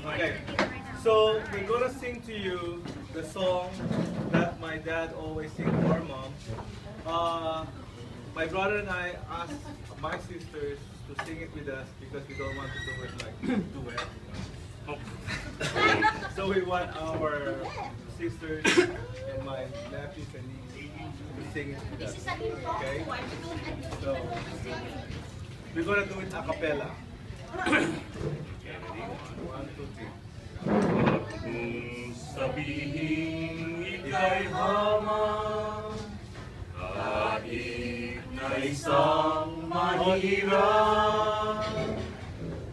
Okay, so we're gonna sing to you the song that my dad always sing to our mom. My brother and I asked my sisters to sing it with us because we don't want to do it like duet. So we want our sisters and my nephews and nieces to sing it with us. Okay? So we're gonna do it a cappella. One, two, three. Kung sabihin ika'y hamang, kahit na isang mahirap,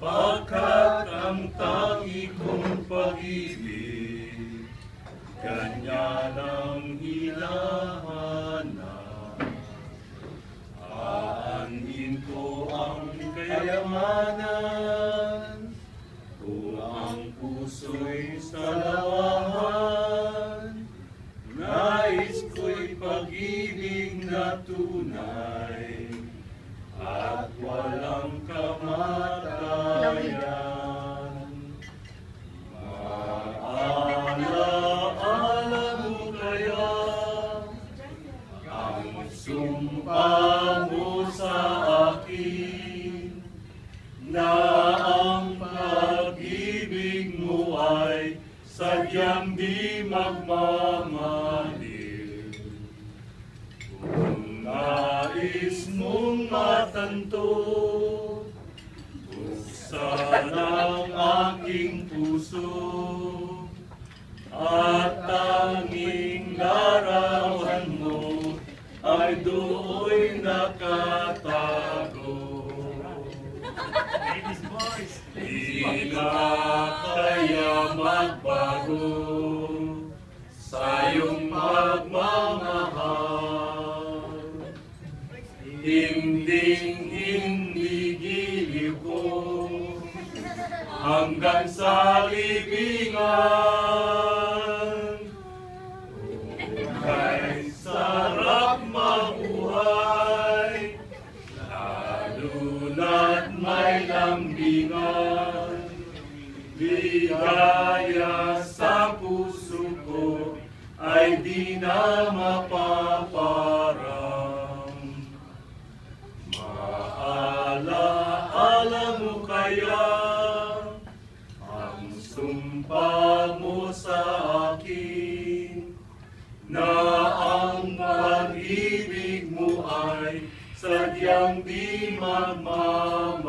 pagkat ang tangi kong pag-ibig, ganyan ang hinahanap. Aanhin ko ang kayamanan, kung ang puso'y salawahan, nais ko'y pag-ibig na tunay at walang kamatayan. Maalaala mo kaya ang sumpa mo sa akin, na ang pag-ibig mo ay sadyang di magmamahalin. Kung nais mong matanto, buksan ang aking puso, at tanging larawan mo ay do'y nakatago. Di na kaya magbago sa iyong pagmamahal. Hinding-hindi giliw ko hanggang sa libingan. Kay sarap mabuhay, lalo na't may lambingan. Ligaya sa puso ko ay di na mapaparang. Maalaala mo kaya ang sumpa mo sa akin, na ang pag-ibig mo ay sadyang di magmamahal.